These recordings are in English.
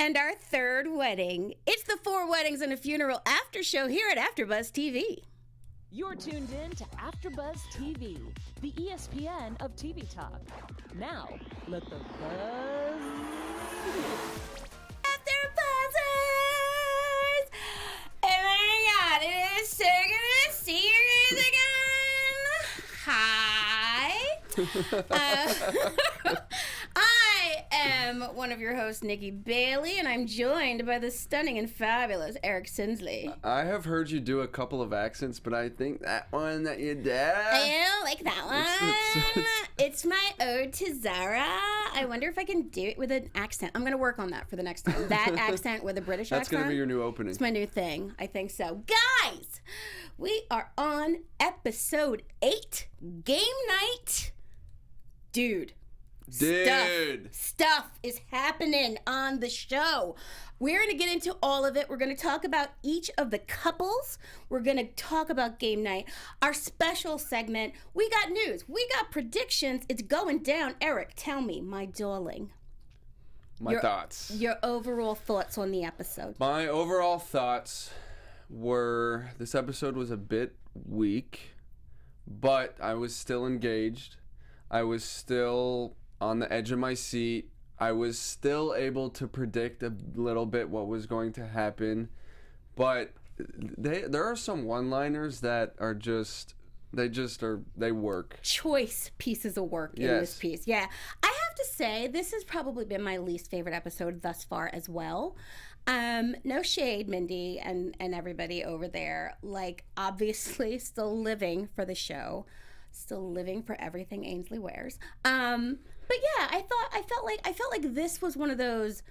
and our third wedding. It's the 4 Weddings and a Funeral after show here at AfterBuzz TV. You're tuned in to AfterBuzz TV, the ESPN of TV talk. Now, let the buzz begin. AfterBuzzers! Oh my God, it is so good to see you guys again. Hi. I am one of your hosts, Nikki Bailey, and I'm joined by the stunning and fabulous Eric Sinsley. I have heard you do a couple of accents, but I think that one that you did. I like that one. It's my ode to Zara. I wonder if I can do it with an accent. I'm going to work on that for the next time. That accent with a British accent. That's going to be your new opening. It's my new thing. I think so. Guys, we are on episode 8, Game Night. Dude. Stuff is happening on the show. We're going to get into all of it. We're going to talk about each of the couples. We're going to talk about game night. Our special segment, we got news. We got predictions. It's going down. Eric, tell me, my darling. My thoughts. Your overall thoughts on the episode. My overall thoughts were this episode was a bit weak, but I was still engaged. I was still on the edge of my seat. I was still able to predict a little bit what was going to happen, but there are some one-liners that are they work. Choice pieces of work in this piece. Yeah. I have to say, this has probably been my least favorite episode thus far as well. No shade, Mindy and everybody over there. Like, obviously still living for the show. Still living for everything Ainsley wears. But yeah, I felt like this was one of those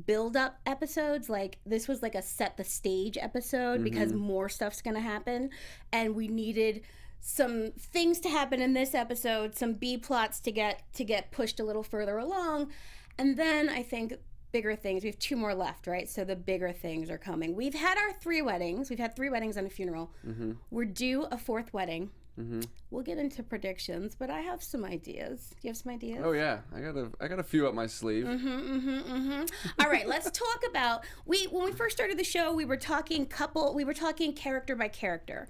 build-up episodes. Like, this was like a set the stage episode because more stuff's gonna happen, and we needed some things to happen in this episode, some B plots to get pushed a little further along, and then I think bigger things. We have 2 more left, right? So the bigger things are coming. We've had our 3 weddings. We've had 3 weddings and a funeral. We're due a 4th wedding. We'll get into predictions, but I have some ideas. Do you have some ideas? Oh yeah, I got a few up my sleeve. All right, let's talk about when we first started the show, we were talking character by character.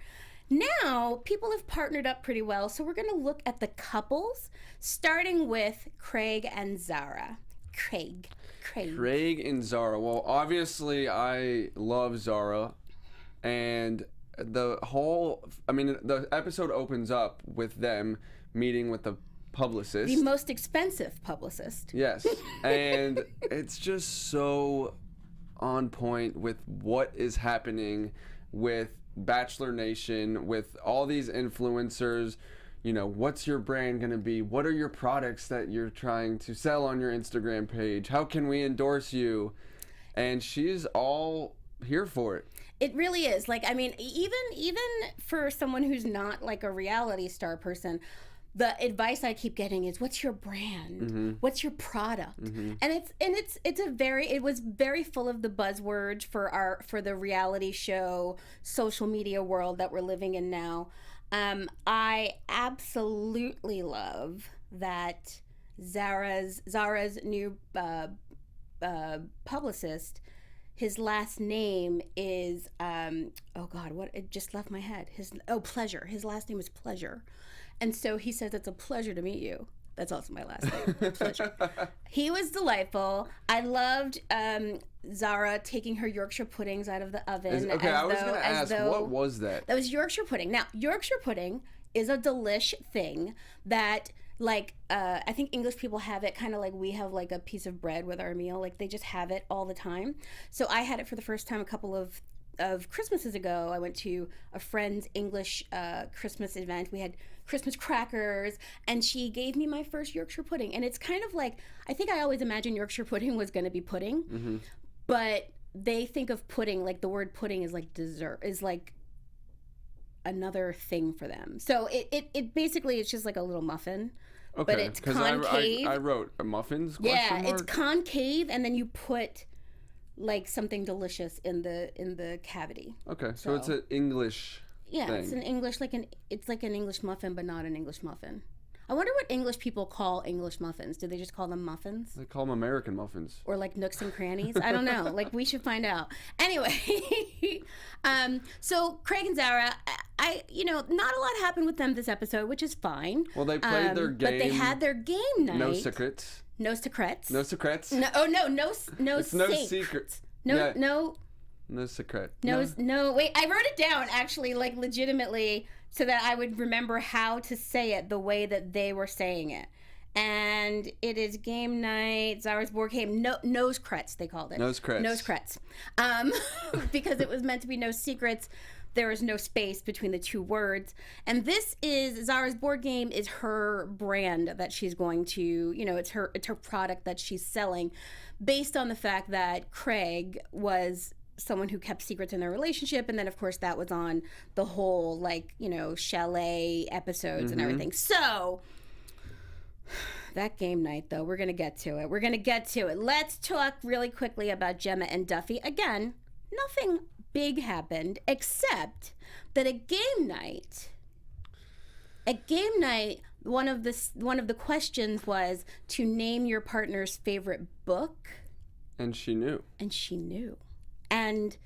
Now, people have partnered up pretty well, so we're going to look at the couples, starting with Craig and Zara. Craig and Zara. Well, obviously, I love Zara, and the episode opens up with them meeting with the publicist. The most expensive publicist. Yes. And it's just so on point with what is happening with Bachelor Nation, with all these influencers. You know, what's your brand going to be? What are your products that you're trying to sell on your Instagram page? How can we endorse you? And she's all here for it. It really is. Like, I mean, even for someone who's not like a reality star person, the advice I keep getting is, what's your brand? What's your product? And it was very full of the buzzwords for the reality show, social media world that we're living in now. I absolutely love that Zara's new publicist, his last name is it just left my head. Pleasure. His last name is Pleasure. And so he says, it's a pleasure to meet you. That's also my last name. Pleasure. He was delightful. I loved Zara taking her Yorkshire puddings out of the oven. I was going to ask, what was that? That was Yorkshire pudding. Now, Yorkshire pudding is a delish thing that, like, I think English people have it kind of like we have like a piece of bread with our meal. Like, they just have it all the time. So I had it for the first time a couple of Christmases ago. I went to a friend's English Christmas event. We had Christmas crackers, and she gave me my first Yorkshire pudding. And it's kind of like, I think I always imagined Yorkshire pudding was going to be pudding, but they think of pudding, like the word pudding is like dessert, is like another thing for them. So it basically, it's just like a little muffin. Okay, but it's concave. I wrote muffins. Yeah, it's concave, and then you put like something delicious in the cavity. Okay, so it's an English thing. It's an English, it's like an English muffin, but not an English muffin. I wonder what English people call English muffins. Do they just call them muffins? They call them American muffins. Or like nooks and crannies? I don't know. Like, we should find out. Anyway, so Craig and Zara, not a lot happened with them this episode, which is fine. Well, they played their game. But they had their game night. No secrets. No secrets. No secrets. No, no it's no secrets. No secret. No, wait, I wrote it down actually, like legitimately, so that I would remember how to say it the way that they were saying it. And it is game night, Zara's board game, nose crets, they called it. Nose crets. Because it was meant to be no secrets. There is no space between the two words. And this is, Zara's board game is her brand that she's going to, it's her product that she's selling, based on the fact that Craig was someone who kept secrets in their relationship, and then of course that was on the whole chalet episodes and everything. So that game night, though, we're gonna get to it. Let's talk really quickly about Gemma and Duffy. Again, nothing big happened except that at game night, one of the questions was to name your partner's favorite book, and she knew. And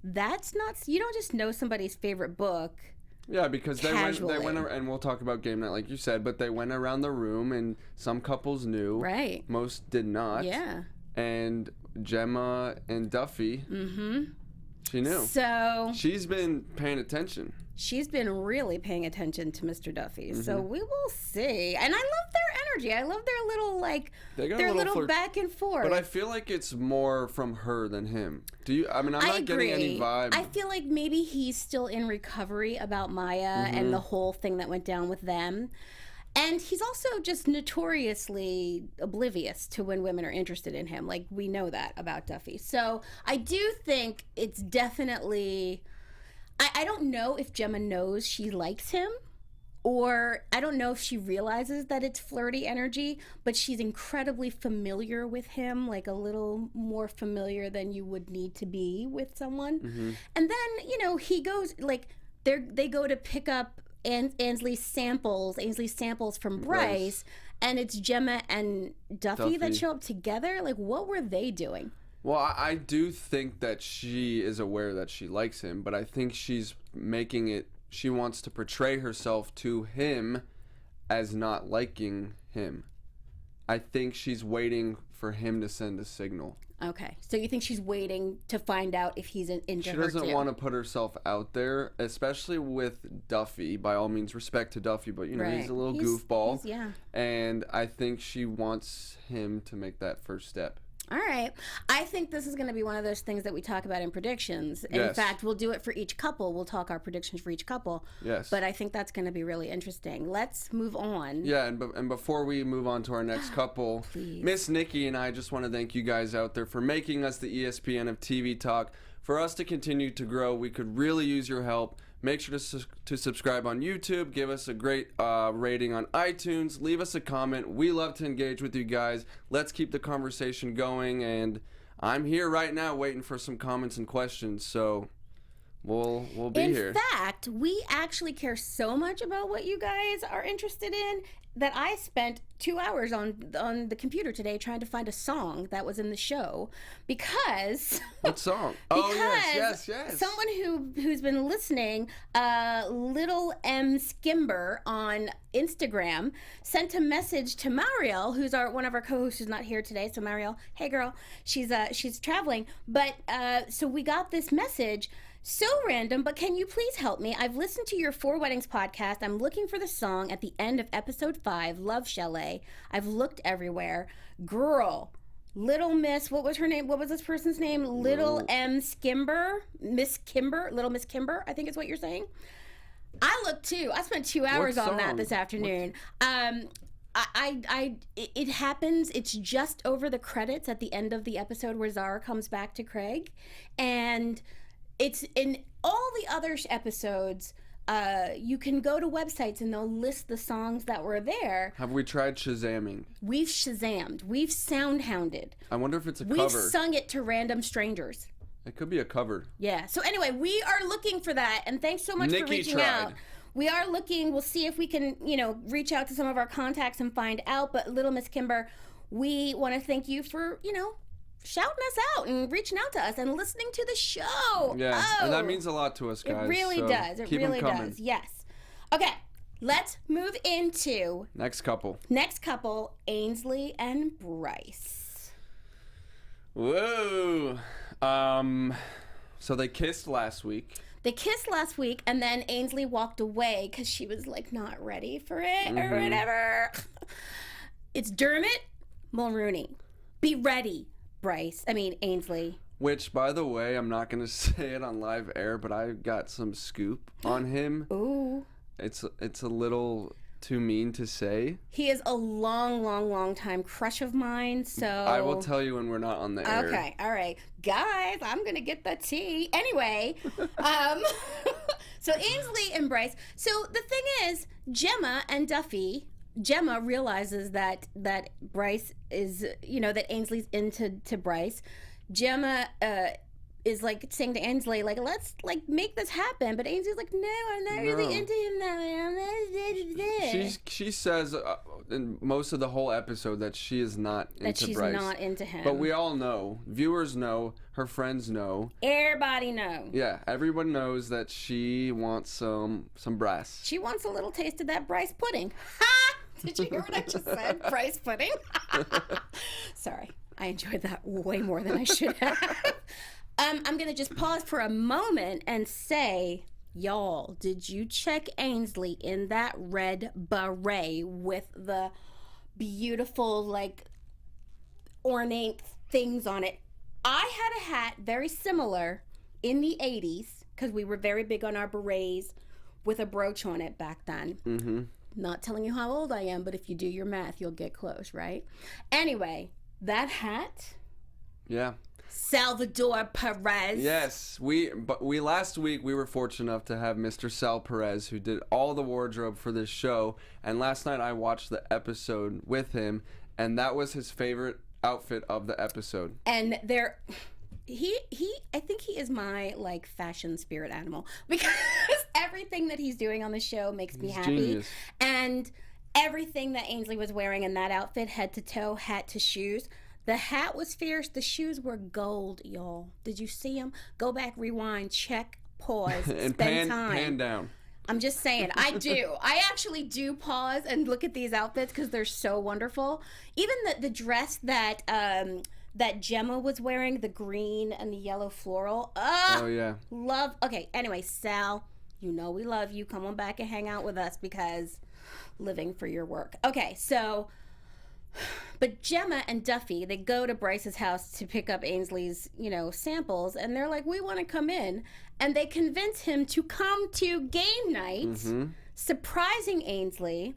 that's not, you don't just know somebody's favorite book. Yeah, because they went around, and we'll talk about game night like you said, but they went around the room and some couples knew. Right. Most did not. Yeah. And Gemma and Duffy, she knew. So she's been paying attention. She's been really paying attention to Mr. Duffy. So we will see. And I love their energy. I love their little back and forth. But I feel like it's more from her than him. Do you? I mean, I'm not getting any vibe. I feel like maybe he's still in recovery about Maya and the whole thing that went down with them. And he's also just notoriously oblivious to when women are interested in him. Like, we know that about Duffy. So I do think it's definitely... I don't know if Gemma knows she likes him, or I don't know if she realizes that it's flirty energy, but she's incredibly familiar with him, like a little more familiar than you would need to be with someone. And then, he goes, they go to pick up Ainsley's samples from Bryce, and it's Gemma and Duffy that show up together. Like, what were they doing? Well, I do think that she is aware that she likes him, but I think she's making it, she wants to portray herself to him as not liking him. I think she's waiting for him to send a signal. Okay, so you think she's waiting to find out if he's into her too? She doesn't want to put herself out there, especially with Duffy. By all means, respect to Duffy, but he's a little goofball. Yeah. And I think she wants him to make that first step. All right. I think this is going to be one of those things that we talk about in predictions. Yes. In fact, we'll do it for each couple. We'll talk our predictions for each couple. Yes. But I think that's going to be really interesting. Let's move on. Yeah, and before we move on to our next couple, Miss Nikki and I just want to thank you guys out there for making us the ESPN of TV talk. For us to continue to grow, we could really use your help. Make sure to subscribe on YouTube. Give us a great rating on iTunes. Leave us a comment. We love to engage with you guys. Let's keep the conversation going. And I'm here right now waiting for some comments and questions. So we'll be here. In fact, we actually care so much about what you guys are interested in that I spent 2 hours on the computer today trying to find a song that was in the show because... What song? Oh, yes. Someone who's been listening, Little M Skimber on Instagram, sent a message to Mariel, who's one of our co-hosts who's not here today. So Mariel, hey girl, she's traveling. But so we got this message. So random, but can you please help me? I've listened to your 4 Weddings podcast. I'm looking for the song at the end of episode 5, Love Chalet. I've looked everywhere. Girl, Little Miss, what was her name? What was this person's name? Little M Skimber? Little Miss Kimber, I think is what you're saying. I looked too. I spent 2 hours on that this afternoon. It happens. It's just over the credits at the end of the episode where Zara comes back to Craig, and it's in all the other episodes. You can go to websites and they'll list the songs that were there. Have we tried Shazamming? We've Shazammed. We've sound-hounded. I wonder if it's a cover. We've sung it to random strangers. It could be a cover. Yeah. So anyway, we are looking for that, and thanks so much for reaching out. we are looking. We'll see if we can, reach out to some of our contacts and find out. But Little Miss Kimber, we want to thank you for, shouting us out and reaching out to us and listening to the show. Yeah, and that means a lot to us, guys. It really does. It really does. Yes. Okay, let's move into next couple, Ainsley and Bryce. Whoa. So they kissed last week. And then Ainsley walked away because she was like not ready for it or whatever. It's Dermot Mulrooney. Be ready, Ainsley. Which, by the way, I'm not going to say it on live air, but I got some scoop on him. Ooh. It's a little too mean to say. He is a long time crush of mine, so... I will tell you when we're not on the air. Okay, all right. Guys, I'm going to get the tea. Anyway, so Ainsley and Bryce. So the thing is, Gemma and Duffy... Gemma realizes that Bryce is, that Ainsley's into Bryce. Gemma is like saying to Ainsley, like, let's like make this happen. But Ainsley's like, no, I'm not really into him that way. She says in most of the whole episode that she is not into Bryce. That she's not into him. But we all know, viewers know, her friends know. Everybody knows. Yeah, everyone knows that she wants some Bryce. She wants a little taste of that Bryce pudding. Ha! Did you hear what I just said? Bryce pudding? Sorry. I enjoyed that way more than I should have. I'm going to just pause for a moment and say, y'all, did you check Ainsley in that red beret with the beautiful, like, ornate things on it? I had a hat very similar in the 80s, because we were very big on our berets with a brooch on it back then. Mm-hmm. Not telling you how old I am, but if you do your math, you'll get close, right? Anyway, that hat. Yeah. Salvador Perez. Yes, we last week we were fortunate enough to have Mr. Sal Perez, who did all the wardrobe for this show, and last night I watched the episode with him, and that was his favorite outfit of the episode. And I think he is my like fashion spirit animal, because everything that he's doing on the show makes me happy. Genius. And everything that Ainsley was wearing in that outfit, head to toe, hat to shoes. The hat was fierce. The shoes were gold, y'all. Did you see them? Go back, rewind, check, pause, and spend time. Pan down. I'm just saying, I do. I actually do pause and look at these outfits because they're so wonderful. Even the dress that Gemma was wearing, the green and the yellow floral. Oh, yeah. Love. Okay, anyway, Sal, we love you. Come on back and hang out with us because living for your work. Okay, so, but Gemma and Duffy, they go to Bryce's house to pick up Ainsley's, samples, and they're like, we want to come in. And they convince him to come to game night, surprising Ainsley,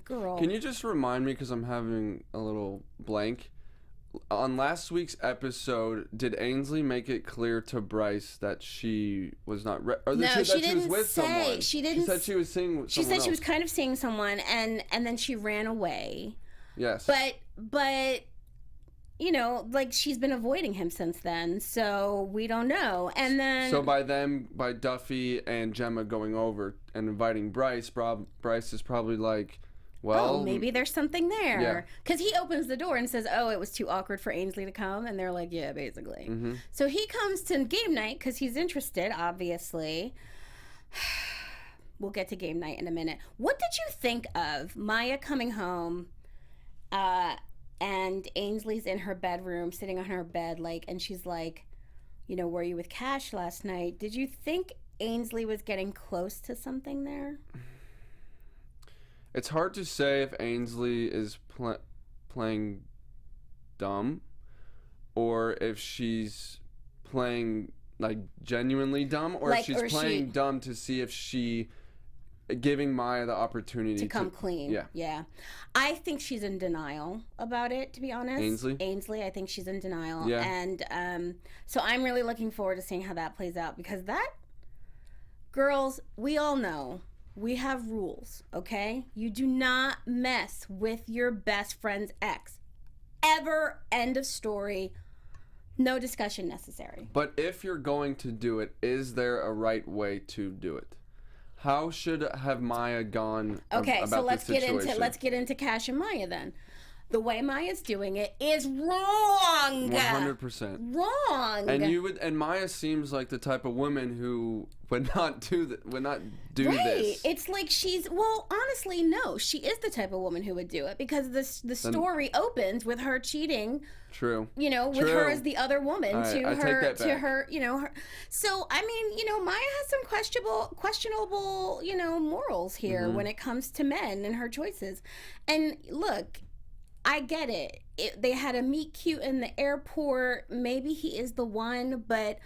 girl. Can you just remind me, because I'm having a little blank, on last week's episode, did Ainsley make it clear to Bryce that she was not she didn't was with say. someone? She didn't. She said she was seeing someone She said else. she was kind of seeing someone, and then she ran away. Yes. But like she's been avoiding him since then, so we don't know. And then so by Duffy and Gemma going over and inviting Bryce is probably like, well, maybe there's something there. Because he opens the door and says, it was too awkward for Ainsley to come. And they're like, yeah, basically. Mm-hmm. So he comes to game night because he's interested, obviously. We'll get to game night in a minute. What did you think of Maya coming home and Ainsley's in her bedroom, sitting on her bed, and she's like, were you with Kash last night? Did you think Ainsley was getting close to something there? It's hard to say if Ainsley is playing dumb or if she's playing like genuinely dumb, or if she's playing dumb to see if she giving Maya the opportunity to come clean. Yeah. I think she's in denial about it, to be honest. Ainsley, I think she's in denial. Yeah. And so I'm really looking forward to seeing how that plays out, because girls, we all know. We have rules, okay? You do not mess with your best friend's ex. Ever. End of story. No discussion necessary. But if you're going to do it, is there a right way to do it? How should have Maya gone Okay, about so let's this situation? get into Kash and Maya then. The way Maya's doing it is wrong. 100%. Wrong. And Maya seems like the type of woman who would not do right. this. It's like honestly, no. She is the type of woman who would do it because the story opens with her cheating. True. With her as the other woman right, I take that back. her. So, I mean, Maya has some questionable, morals here when it comes to men and her choices. And look, I get it. They had a meet cute in the airport. Maybe he is the one, but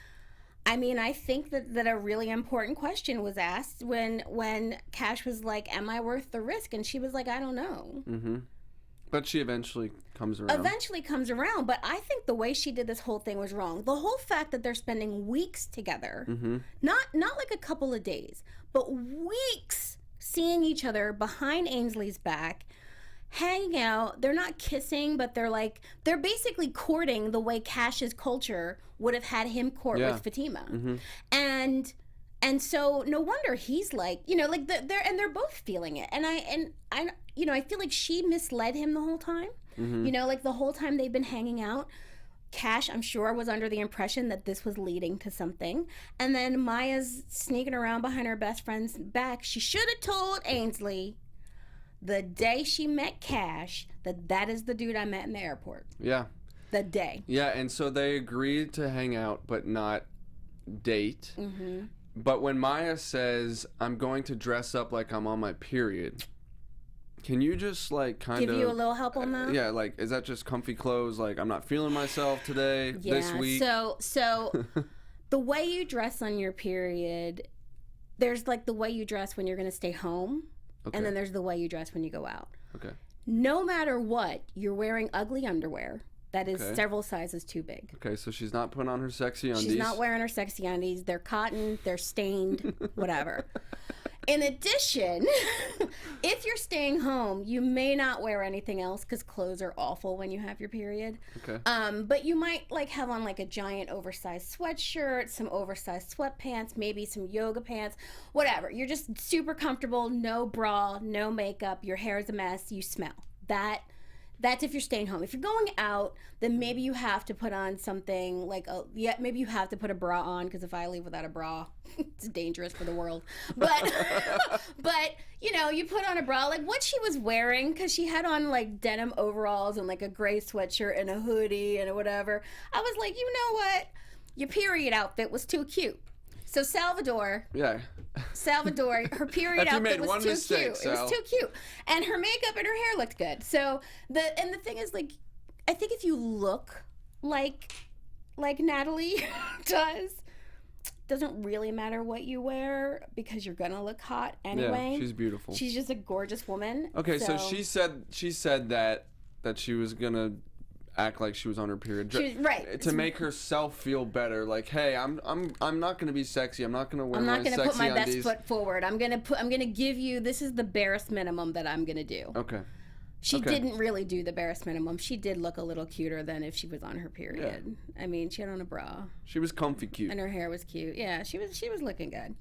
I mean, I think that a really important question was asked when Kash was like, "Am I worth the risk?" And she was like, "I don't know." Mm-hmm. But she eventually comes around. But I think the way she did this whole thing was wrong. The whole fact that they're spending weeks together, not like a couple of days, but weeks seeing each other behind Ainsley's back, hanging out. They're not kissing, but they're basically courting the way Kash's culture would have had him court with Fatima. And so no wonder he's like, they're both feeling it. And I feel like she misled him the whole time. Like the whole time they've been hanging out, Kash, I'm sure, was under the impression that this was leading to something. And then Maya's sneaking around behind her best friend's back. She should have told Ainsley the day she met Kash that is the dude I met in the airport. Yeah. The day. Yeah, and so they agreed to hang out but not date. But when Maya says, "I'm going to dress up like I'm on my period," can you just kind of give you a little help on that? Yeah, is that just comfy clothes? Like, I'm not feeling myself today, this week. So the way you dress on your period, there's the way you dress when you're going to stay home. Okay. And then there's the way you dress when you go out. Okay. No matter what, you're wearing ugly underwear that is several sizes too big. Okay, so she's not putting on her sexy undies. She's not wearing her sexy undies. They're cotton, they're stained, whatever. In addition, if you're staying home, you may not wear anything else because clothes are awful when you have your period. Okay. But you might have on a giant oversized sweatshirt, some oversized sweatpants, maybe some yoga pants, whatever. You're just super comfortable, no bra, no makeup, your hair is a mess, you smell. That's if you're staying home. If you're going out, then maybe you have to put on something maybe you have to put a bra on, because if I leave without a bra, it's dangerous for the world. But you put on a bra, like what she was wearing, because she had on denim overalls and a gray sweatshirt and a hoodie and whatever. I was like, you know what? Your period outfit was too cute. So Salvador, her period outfit was too cute. It was too cute, and her makeup and her hair looked good. So the thing is, I think if you look like Natalie doesn't really matter what you wear, because you're gonna look hot anyway. Yeah, she's beautiful. She's just a gorgeous woman. Okay, so she said that she was gonna act like she was on her period, right, to make herself feel better. Like, hey, I'm not gonna be sexy. I'm not gonna wear my sexy undies. I'm not gonna put my best foot forward. I'm gonna give you, this is the barest minimum that I'm gonna do. Okay. She didn't really do the barest minimum. She did look a little cuter than if she was on her period. Yeah. I mean, she had on a bra. She was comfy cute. And her hair was cute. Yeah, she was looking good.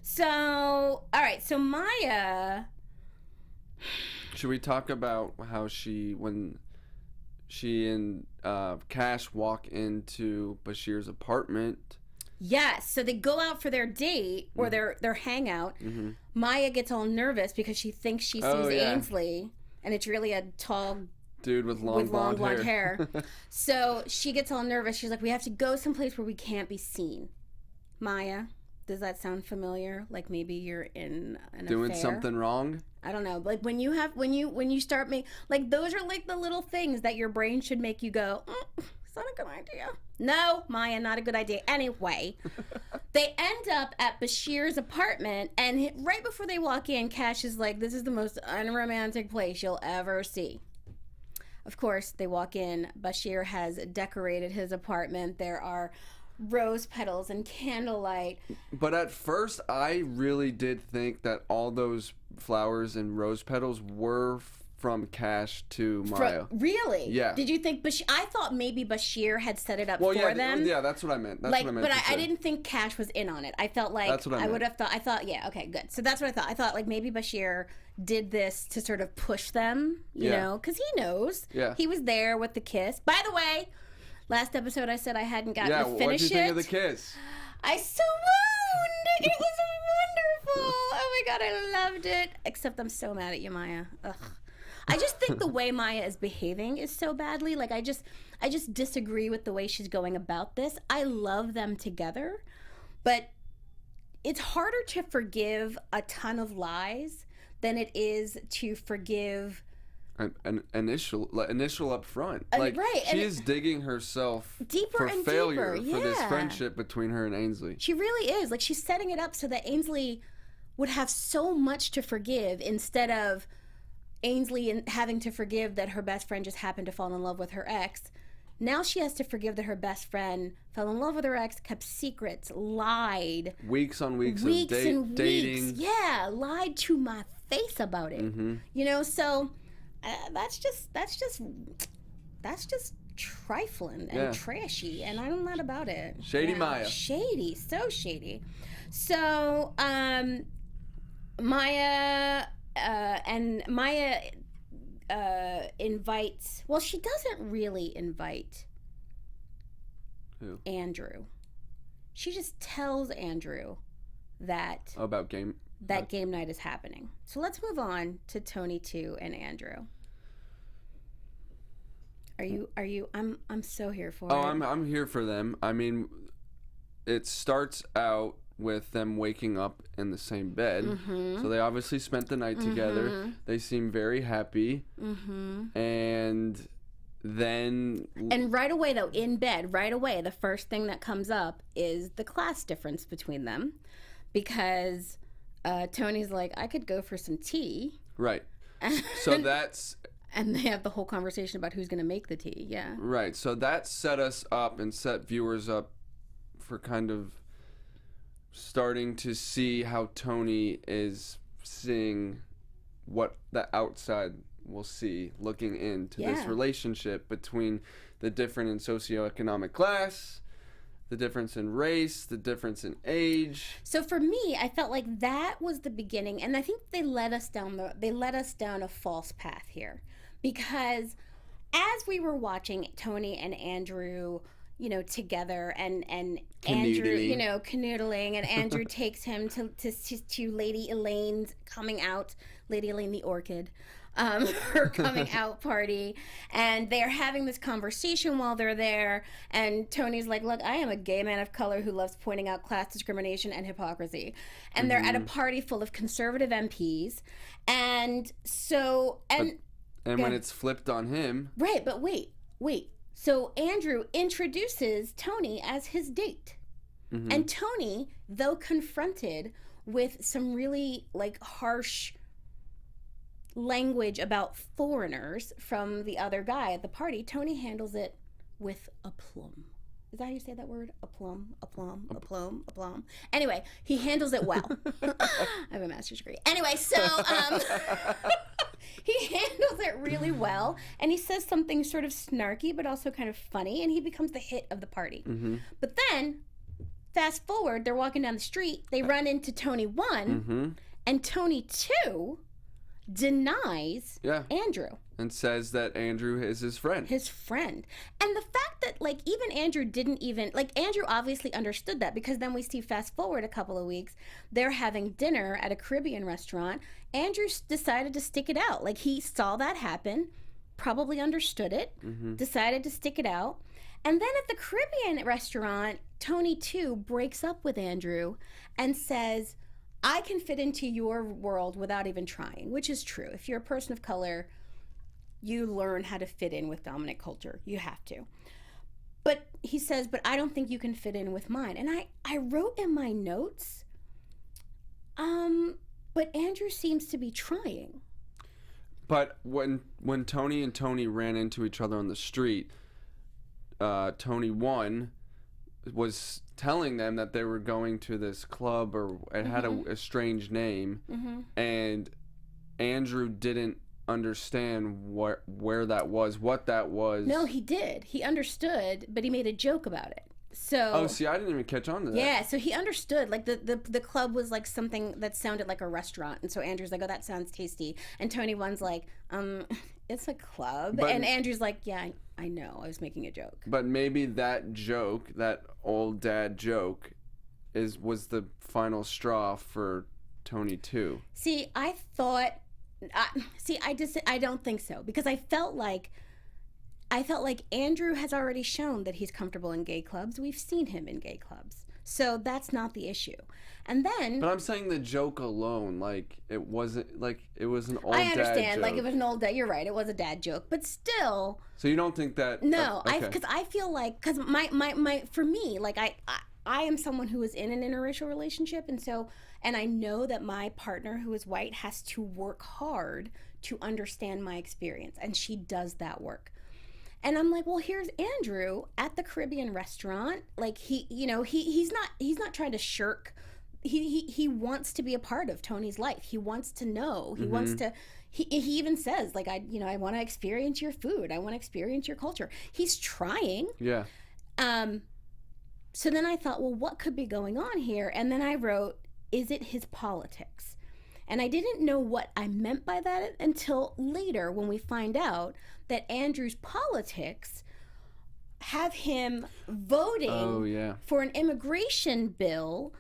So, all right. So Maya. Should we talk about how when she and Kash walk into Basheer's apartment? Yes. So they go out for their date or their hangout. Mm-hmm. Maya gets all nervous because she thinks she sees Ainsley, and it's really a tall dude with long blonde hair. So she gets all nervous. She's like, "We have to go someplace where we can't be seen." Maya, does that sound familiar? Like maybe you're in an doing affair? Something wrong? I don't know. Like when you start those are the little things that your brain should make you go, "Is that a good idea?" No, Maya, not a good idea. Anyway, they end up at Basheer's apartment, and right before they walk in, Kash is like, "This is the most unromantic place you'll ever see." Of course, they walk in. Basheer has decorated his apartment. There are rose petals and candlelight. But at first, I really did think that all those flowers and rose petals were from Kash to Maya. Really? Yeah. Did you think I thought maybe Basheer had set it up for them. Yeah, that's what I meant. But I didn't think Kash was in on it. I felt like that's what I would have thought. I thought, yeah, okay, good. So that's what I thought. I thought like maybe Basheer did this to sort of push them, you know, because he knows. Yeah. He was there with the kiss. By the way, last episode I said I hadn't gotten to finish it. Yeah, what did you think of the kiss? I swooned. It was wonderful. Oh my god, I loved it. Except I'm so mad at you, Maya. Ugh. I just think the way Maya is behaving is so badly. Like I just disagree with the way she's going about this. I love them together, but it's harder to forgive a ton of lies than it is to forgive an initial up front. She is digging herself deeper for and failure deeper. for this friendship between her and Ainsley. She really is. Like she's setting it up so that Ainsley would have so much to forgive instead of Ainsley having to forgive that her best friend just happened to fall in love with her ex. Now she has to forgive that her best friend fell in love with her ex, kept secrets, lied. Weeks on weeks of dating. Weeks. Yeah, lied to my face about it. Mm-hmm. You know, so that's just trifling and trashy, and I'm not about it. Shady Maya. Shady, so shady. So, Maya invites. Well, she doesn't really invite who? Andrew. She just tells Andrew that about game night is happening. So let's move on to Tony 2 and Andrew. Are you? I'm so here for it. I'm here for them. I mean, it starts out with them waking up in the same bed. Mm-hmm. So they obviously spent the night together. They seem very happy. Mm-hmm. And then... And right away, though, in bed, the first thing that comes up is the class difference between them. Because Tony's like, I could go for some tea. Right. So that's... And they have the whole conversation about who's going to make the tea, yeah. Right. So that set us up and set viewers up for kind of starting to see how Tony is seeing what the outside will see, looking into this relationship between the difference in socioeconomic class, the difference in race, the difference in age. So for me, I felt like that was the beginning, and I think they led us down a false path here, because as we were watching Tony and Andrew, you know, together, and Andrew, you know, canoodling, and Andrew takes him to Lady Elaine's coming out, Lady Elaine the Orchid, her coming out party, and they're having this conversation while they're there, and Tony's like, look, I am a gay man of color who loves pointing out class discrimination and hypocrisy, and they're at a party full of conservative MPs, and so, and when it's flipped on him, right, but wait, so Andrew introduces Tony as his date. Mm-hmm. And Tony, though confronted with some really like harsh language about foreigners from the other guy at the party, Tony handles it with aplomb. Is that how you say that word? Aplomb. Anyway, he handles it well. I have a master's degree. Anyway, so he handles it really well, and he says something sort of snarky but also kind of funny, and he becomes the hit of the party. Mm-hmm. But then, fast forward, they're walking down the street, they run into Tony 1, and Tony 2 denies Andrew. And says that Andrew is his friend. And the fact that, like, even Andrew didn't even... Like, Andrew obviously understood that, because then we see, fast forward a couple of weeks, they're having dinner at a Caribbean restaurant. Andrew decided to stick it out. Like, he saw that happen, probably understood it, decided to stick it out. And then at the Caribbean restaurant, Tony, too, breaks up with Andrew and says, I can fit into your world without even trying, which is true. If you're a person of color, you learn how to fit in with dominant culture. You have to. But he says, but I don't think you can fit in with mine. And I wrote in my notes, but Andrew seems to be trying. But when Tony and Tony ran into each other on the street, Tony 1 was telling them that they were going to this club, or it had a strange name, and Andrew didn't understand where that was, what that was. No, he did. He understood, but he made a joke about it. So. Oh, see, I didn't even catch on to that. Yeah, so he understood. Like the club was like something that sounded like a restaurant, and so Andrew's like, "Oh, that sounds tasty," and Tony One's like, "It's a club," and Andrew's like, "Yeah, I know. I was making a joke." But maybe that joke, that old dad joke, was the final straw for Tony too. See, I don't think so, because I felt like Andrew has already shown that he's comfortable in gay clubs. We've seen him in gay clubs. So that's not the issue. And then... But I'm saying the joke alone, like, it wasn't, like, it was an old dad joke. I understand, like, it was an old dad, you're right, it was a dad joke, but still... So you don't think that... No, okay. because I feel like, because for me, like, I am someone who is in an interracial relationship, and I know that my partner who is white has to work hard to understand my experience, and she does that work. And I'm like, well, here's Andrew at the Caribbean restaurant. Like he's not trying to shirk. He wants to be a part of Tony's life. He wants to know. He wants to. He even says, like, I want to experience your food. I want to experience your culture. He's trying. Yeah. So then I thought, well, what could be going on here? And then I wrote, is it his politics? And I didn't know what I meant by that until later, when we find out that Andrew's politics have him voting for an immigration bill.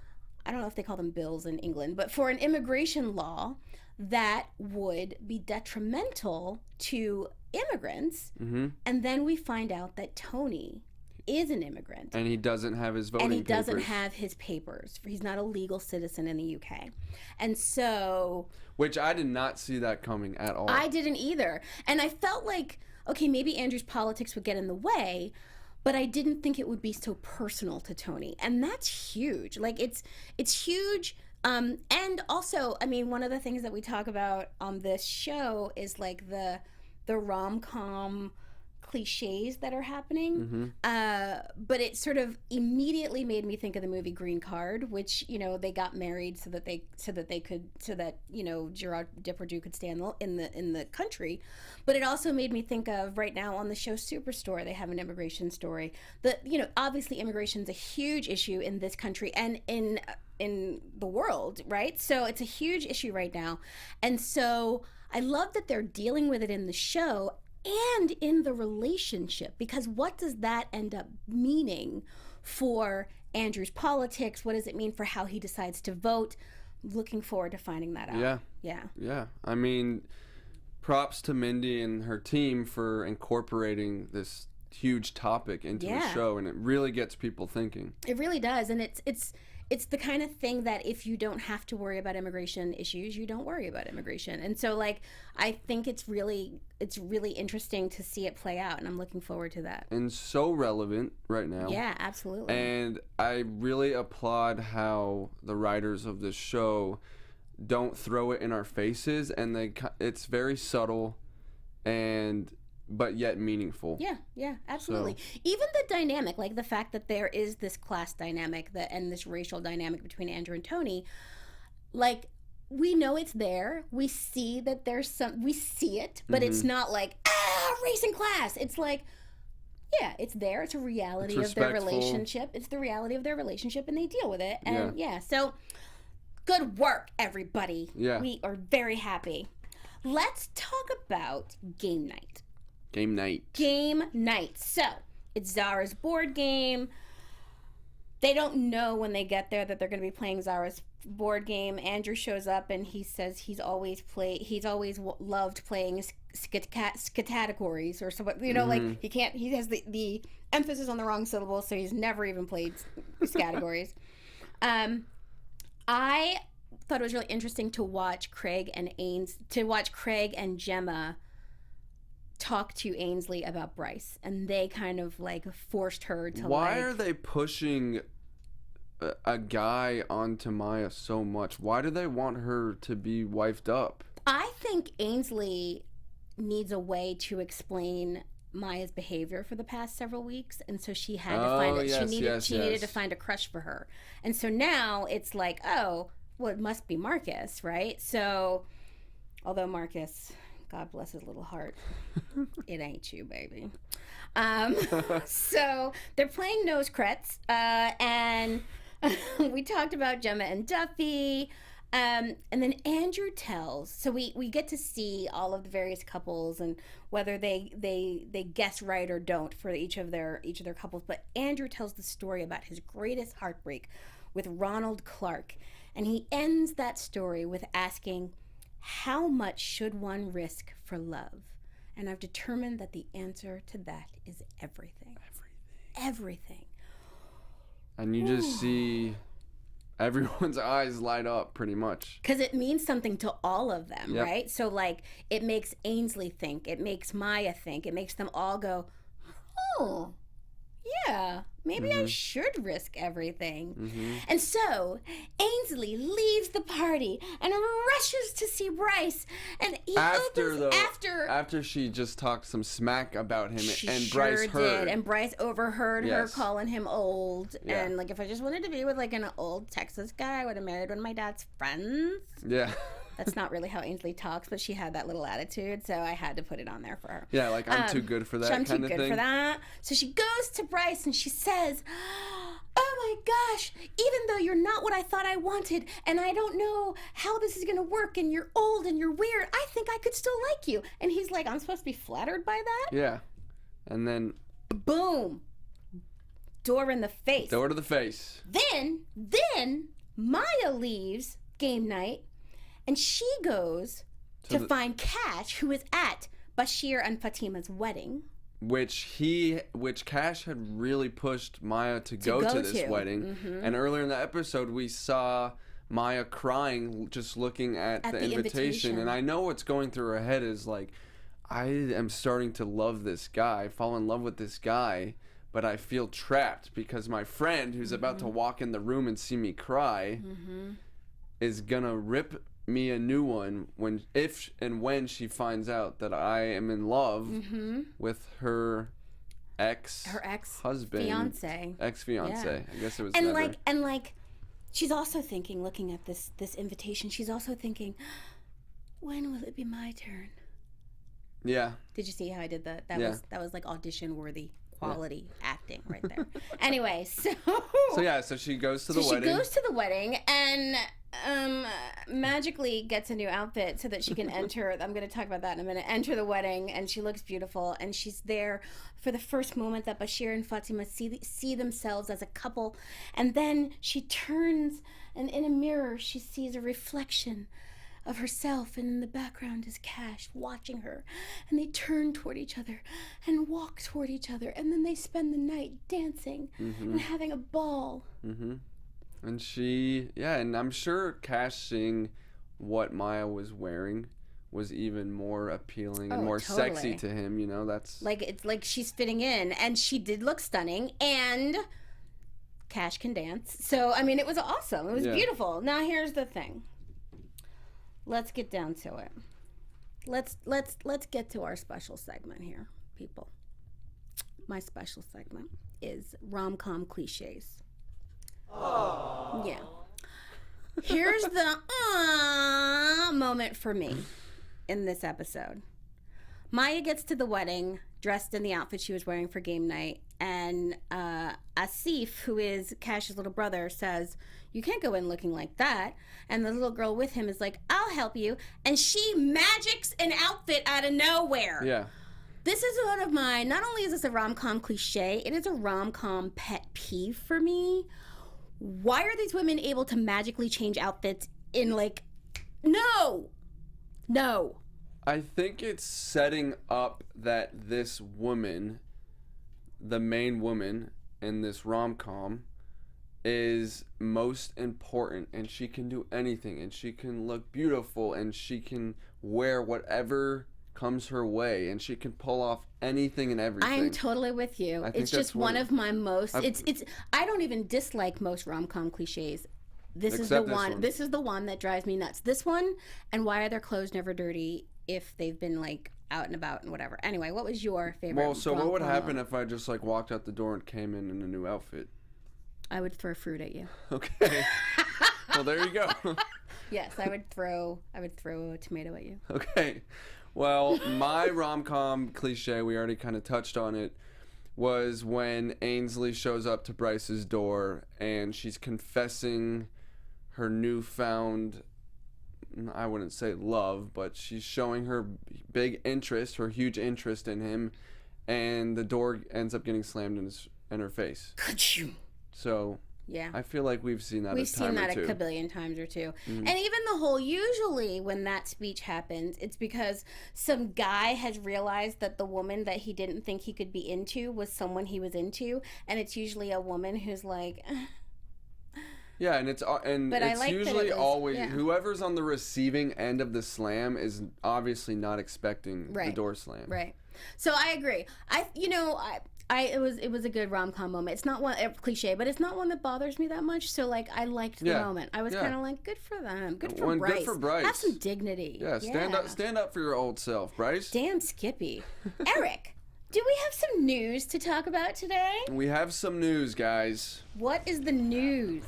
I don't know if they call them bills in England, but for an immigration law that would be detrimental to immigrants. Mm-hmm. And then we find out that Tony is an immigrant. And he doesn't have his voting papers. And he doesn't have his papers. He's not a legal citizen in the UK. And so... Which I did not see that coming at all. I didn't either. And I felt like, okay, maybe Andrew's politics would get in the way, but I didn't think it would be so personal to Tony. And that's huge. Like, it's huge. And also, I mean, one of the things that we talk about on this show is, like, the rom-com cliches that are happening, but it sort of immediately made me think of the movie Green Card, which, they got married so that Gerard Depardieu could stay in the country. But it also made me think of, right now on the show Superstore, they have an immigration story. Obviously immigration is a huge issue in this country and in the world, right? So it's a huge issue right now, and so I love that they're dealing with it in the show and in the relationship, because what does that end up meaning for Andrew's politics? What does it mean for how he decides to vote? Looking forward to finding that out. Yeah. I mean, props to Mindy and her team for incorporating this huge topic into the show, and it really gets people thinking. It really does, and it's the kind of thing that if you don't have to worry about immigration issues, you don't worry about immigration. And so, like, I think it's really interesting to see it play out, and I'm looking forward to that. And so relevant right now. Yeah, absolutely. And I really applaud how the writers of this show don't throw it in our faces, and it's very subtle but yet meaningful. Yeah, absolutely. So. Even the dynamic, like the fact that there is this class dynamic and this racial dynamic between Andrew and Tony, like, we know it's there. We see that we see it, but it's not like, race and class. It's like, yeah, it's there. It's a reality of their relationship. It's the reality of their relationship, and they deal with it. And so good work, everybody. Yeah. We are very happy. Let's talk about game night. Game night. So, it's Zara's board game. They don't know when they get there that they're going to be playing Zara's board game. Andrew shows up and he says he's always loved playing categories or something. Like he has the emphasis on the wrong syllable, so he's never even played categories. I thought it was really interesting to watch Craig and Gemma talk to Ainsley about Bryce, and they kind of like forced her to. Why are they pushing a guy onto Maya so much? Why do they want her to be wifed up? I think Ainsley needs a way to explain Maya's behavior for the past several weeks, and so she had to find it. She needed to find a crush for her, and so now it's like, oh, well, it must be Marcus, right? So, although Marcus God bless his little heart. It ain't you, baby. So they're playing nose crets, and we talked about Gemma and Duffy. And then Andrew tells, so we get to see all of the various couples and whether they guess right or don't for each of their couples. But Andrew tells the story about his greatest heartbreak with Ronald Clark, and he ends that story with asking, "How much should one risk for love?" And I've determined that the answer to that is everything. Everything. And you just see everyone's eyes light up pretty much. Because it means something to all of them, Yep. right? So, like, it makes Ainsley think. It makes Maya think. It makes them all go, oh, yeah, maybe I should risk everything. And so, Ainsley leaves the party and rushes to see Bryce. And he after she just talked some smack about him, she and sure Bryce heard. did. And Bryce overheard her Yes. calling him old. Yeah. And, like, if I just wanted to be with, like, an old Texas guy, I would have married one of my dad's friends. Yeah. That's not really how Ainsley talks, but she had that little attitude, so I had to put it on there for her. Yeah, like, I'm too good for that I'm kind too of good thing. for that. So she goes to Bryce and she says, "Oh my gosh, even though you're not what I thought I wanted, and I don't know how this is going to work, and you're old and you're weird, I think I could still like you." And he's like, "I'm supposed to be flattered by that?" Yeah. And then Boom. Door in the face. door to the face. Then Maya leaves game night, and she goes to find Kash, who is at Basheer and Fatima's wedding. Which Kash had really pushed Maya to go to this wedding. And earlier in the episode, we saw Maya crying just looking at the invitation. And I know what's going through her head is like, I am starting to love this guy, fall in love with this guy, but I feel trapped because my friend who's about to walk in the room and see me cry is gonna rip me a new one when she finds out that I am in love with her ex-husband, ex-fiance. I guess it was and like she's also thinking, looking at this invitation, she's also thinking, when will it be my turn? Yeah. Did you see how I did that? That was like audition worthy quality acting right there. Anyway, so she goes to the wedding. She goes to the wedding and magically gets a new outfit so that she can enter. I'm going to talk about that in a minute. Enter the wedding, and she looks beautiful, and she's there for the first moment that Basheer and Fatima see themselves as a couple. And then she turns, and in a mirror she sees a reflection of herself, and in the background is Kash watching her, and they turn toward each other and walk toward each other, and then they spend the night dancing and having a ball. And and I'm sure Kash seeing what Maya was wearing was even more appealing and more sexy to him, you know. That's like, it's like she's fitting in, and she did look stunning, and Kash can dance, so I mean, it was awesome. It was beautiful. Now here's the thing. Let's get down to it. Let's get to our special segment here, people. My special segment is rom-com cliches. Oh. Yeah. Here's the moment for me in this episode. Maya gets to the wedding dressed in the outfit she was wearing for game night, and Asif, who is Kash's little brother, says, "You can't go in looking like that." And the little girl with him is like, "I'll help you." And she magics an outfit out of nowhere. Yeah. This is one of my, not only is this a rom-com cliche, it is a rom-com pet peeve for me. Why are these women able to magically change outfits in, like, no. I think it's setting up that this woman, the main woman in this rom-com, is most important, and she can do anything, and she can look beautiful, and she can wear whatever comes her way, and she can pull off anything and everything. I'm totally with you. It's just one of my most, I don't even dislike most rom-com cliches. This is the one. This is the one that drives me nuts. This one, and why are their clothes never dirty if they've been, like, out and about and whatever. Anyway, what was your favorite? Well, so what would happen if I just, like, walked out the door and came in a new outfit? I would throw fruit at you. Okay. Well, there you go. Yes, I would throw a tomato at you. Okay. Well, my rom-com cliche, we already kind of touched on it, was when Ainsley shows up to Bryce's door and she's confessing her newfound, I wouldn't say love, but she's showing her big interest, her huge interest in him, and the door ends up getting slammed in her face. So yeah, I feel like we've seen that. We've seen that a kabillion times or two. And even the whole, usually when that speech happens, it's because some guy has realized that the woman that he didn't think he could be into was someone he was into, and it's usually a woman who's like. Yeah, and it's usually always whoever's on the receiving end of the slam is obviously not expecting the door slam. Right. So I agree. It was a good rom-com moment. It's not one cliche, but it's not one that bothers me that much. So like I liked the moment. I was kind of like, good for them. Good for Bryce. Good for Bryce. Have some dignity. Yeah, stand up for your old self, Bryce. Damn Skippy. Eric, do we have some news to talk about today? We have some news, guys. What is the news?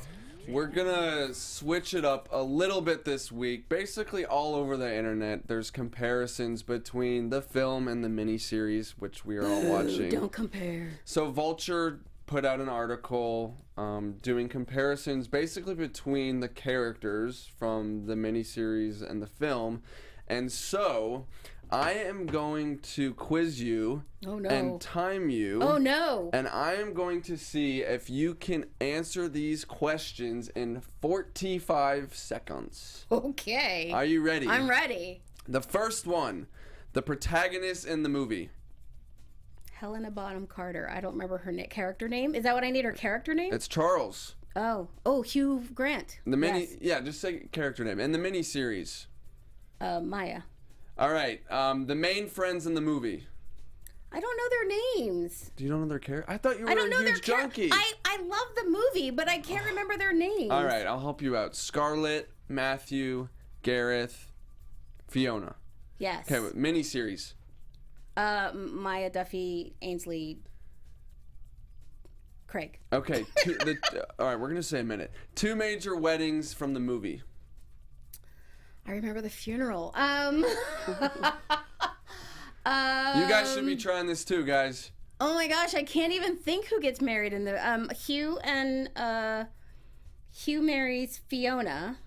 We're gonna switch it up a little bit this week. Basically all over the internet, there's comparisons between the film and the miniseries, which we are all watching. Don't compare. So Vulture put out an article doing comparisons basically between the characters from the miniseries and the film. And so I am going to quiz you and time you. Oh, no. And I am going to see if you can answer these questions in 45 seconds. Okay. Are you ready? I'm ready. The first one, the protagonist in the movie. Helena Bonham Carter. I don't remember her character name. Is that what I need, her character name? It's Charles. Oh, Hugh Grant. Yeah, just say character name. In the miniseries. Maya. All right. The main friends in the movie. I don't know their names. Do you don't know their character? I thought you were a huge junkie. I love the movie, but I can't remember their names. All right, I'll help you out. Scarlett, Matthew, Gareth, Fiona. Yes. Okay, miniseries. Maya, Duffy, Ainsley, Craig. Okay. All right, we're gonna say a minute. 2 major weddings from the movie. I remember the funeral. You guys should be trying this too, guys. Oh my gosh, I can't even think who gets married in the Hugh marries Fiona.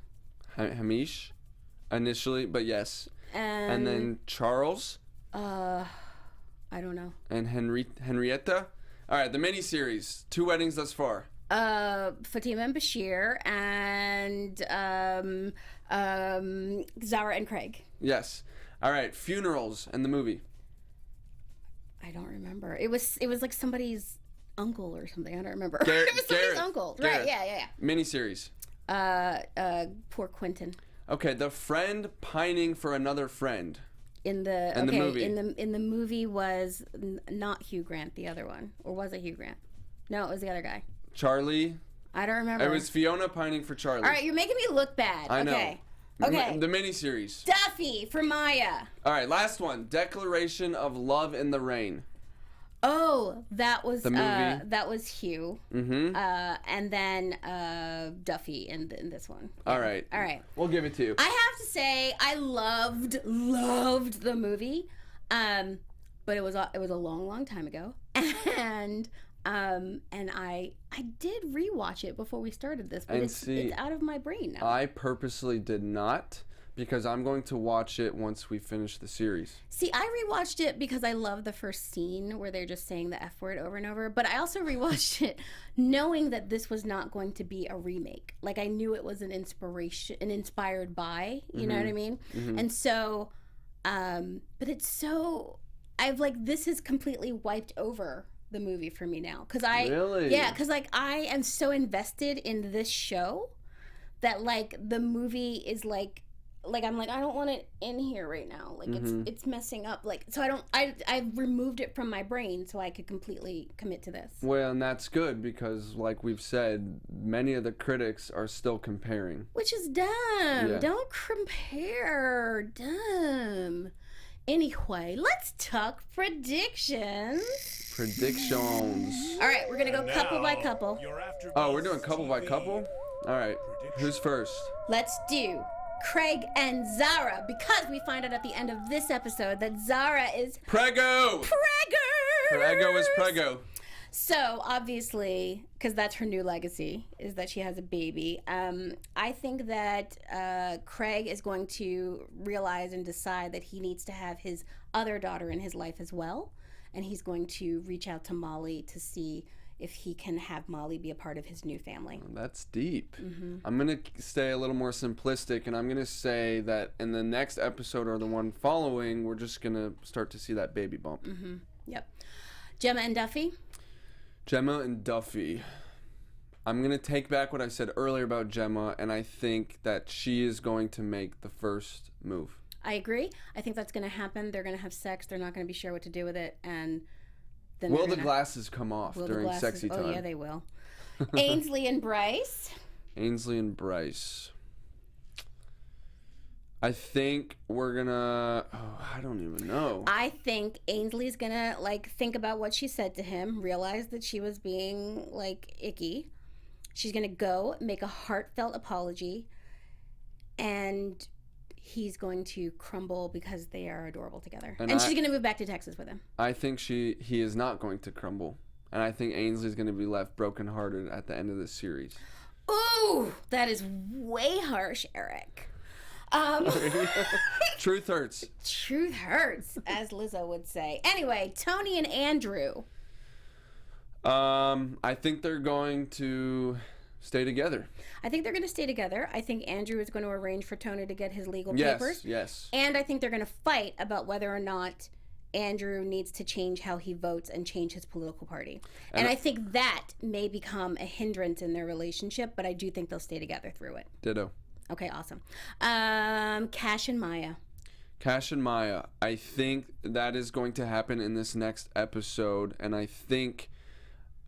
Hamish, initially, but yes. And then Charles. I don't know. And Henrietta. All right, the miniseries. 2 weddings thus far. Fatima and Basheer, and Zara and Craig. Yes. All right, funerals in the movie. I don't remember. It was like somebody's uncle or something. I don't remember. It was somebody's uncle. Right? Yeah. Miniseries. Poor Quentin. Okay, the friend pining for another friend. In the movie. In the movie was not Hugh Grant, the other one, or was it Hugh Grant? No, it was the other guy. Charlie. I don't remember. It was Fiona pining for Charlie. All right, you're making me look bad. I know. Okay. The miniseries. Duffy for Maya. All right, last one. Declaration of Love in the Rain. Oh, that was the movie. That was Hugh. Mm-hmm. And then Duffy in this one. Yeah. All right. We'll give it to you. I have to say I loved the movie, but it was a long time ago, and I did rewatch it before we started this, but it's out of my brain now. I purposely did not, because I'm going to watch it once we finish the series. See, I rewatched it because I love the first scene where they're just saying the F word over and over, but I also rewatched it knowing that this was not going to be a remake. Like, I knew it was an inspired by, you know what I mean? Mm-hmm. And so, but it's so, this has completely wiped over the movie for me now. Really? Yeah, because, I am so invested in this show that, the movie is, I'm I don't want it in here right now. It's messing up. So I've removed it from my brain so I could completely commit to this. Well, and that's good because, like we've said, many of the critics are still comparing. Which is dumb. Yeah. Don't compare. Dumb. Anyway, let's talk predictions. All right, we're going to go couple by couple. Oh, we're doing couple by couple? All right. Who's first? Let's do Craig and Zara, because we find out at the end of this episode that Zara is Prego. Prego is prego. So obviously, because that's her new legacy, is that she has a baby. I think that Craig is going to realize and decide that he needs to have his other daughter in his life as well, and he's going to reach out to Molly to see if he can have Molly be a part of his new family. That's deep. I'm going to stay a little more simplistic, and I'm going to say that in the next episode or the one following, we're just going to start to see that baby bump. Yep. Gemma and Duffy? Gemma and Duffy. I'm going to take back what I said earlier about Gemma, and I think that she is going to make the first move. I agree. I think that's going to happen. They're going to have sex. They're not going to be sure what to do with it, and then will the glasses come off during sexy time? Oh, yeah, they will. Ainsley and Bryce. Ainsley and Bryce. I think we're gonna... Oh, I don't even know. I think Ainsley's gonna, think about what she said to him, realize that she was being, icky. She's gonna go make a heartfelt apology, and he's going to crumble because they are adorable together. And she's going to move back to Texas with him. I think he is not going to crumble. And I think Ainsley's going to be left brokenhearted at the end of this series. Ooh, that is way harsh, Eric. Truth hurts. Truth hurts, as Lizzo would say. Anyway, Tony and Andrew. I think they're going to stay together. I think they're going to stay together. I think Andrew is going to arrange for Tony to get his legal papers. Yes. And I think they're going to fight about whether or not Andrew needs to change how he votes and change his political party. And I think that may become a hindrance in their relationship, but I do think they'll stay together through it. Ditto. Okay, awesome. Kash and Maya. Kash and Maya. I think that is going to happen in this next episode, and I think...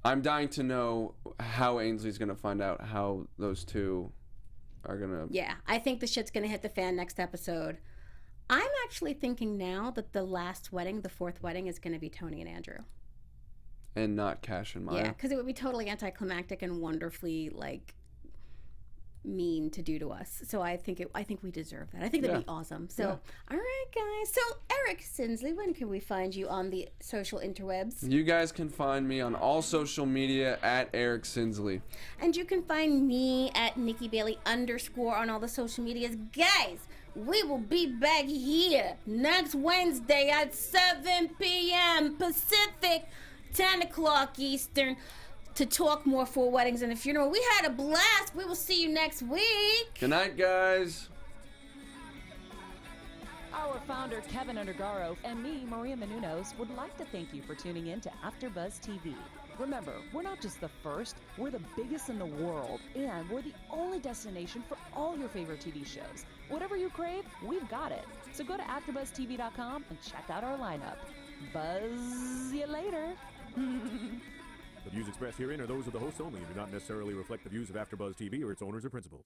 I'm dying to know how Ainsley's going to find out how those two are going to... Yeah, I think the shit's going to hit the fan next episode. I'm actually thinking now that the last wedding, the fourth wedding, is going to be Tony and Andrew. And not Kash and Maya? Yeah, because it would be totally anticlimactic and wonderfully, mean to do to us. So I think we deserve that. I think that'd be awesome. So, all right, guys. So, Eric Sinsley, when can we find you on the social interwebs? You guys can find me on all social media at Eric Sinsley. And you can find me at Nikki Bailey _ on all the social medias. Guys, we will be back here next Wednesday at 7 p.m. Pacific, 10 o'clock Eastern, to talk more for weddings and a funeral. We had a blast. We will see you next week. Good night, guys. Our founder, Kevin Undergaro, and me, Maria Menounos, would like to thank you for tuning in to AfterBuzz TV. Remember, we're not just the first, we're the biggest in the world, and we're the only destination for all your favorite TV shows. Whatever you crave, we've got it. So go to AfterBuzzTV.com and check out our lineup. Buzz you later. The views expressed herein are those of the hosts only and do not necessarily reflect the views of AfterBuzz TV or its owners or principals.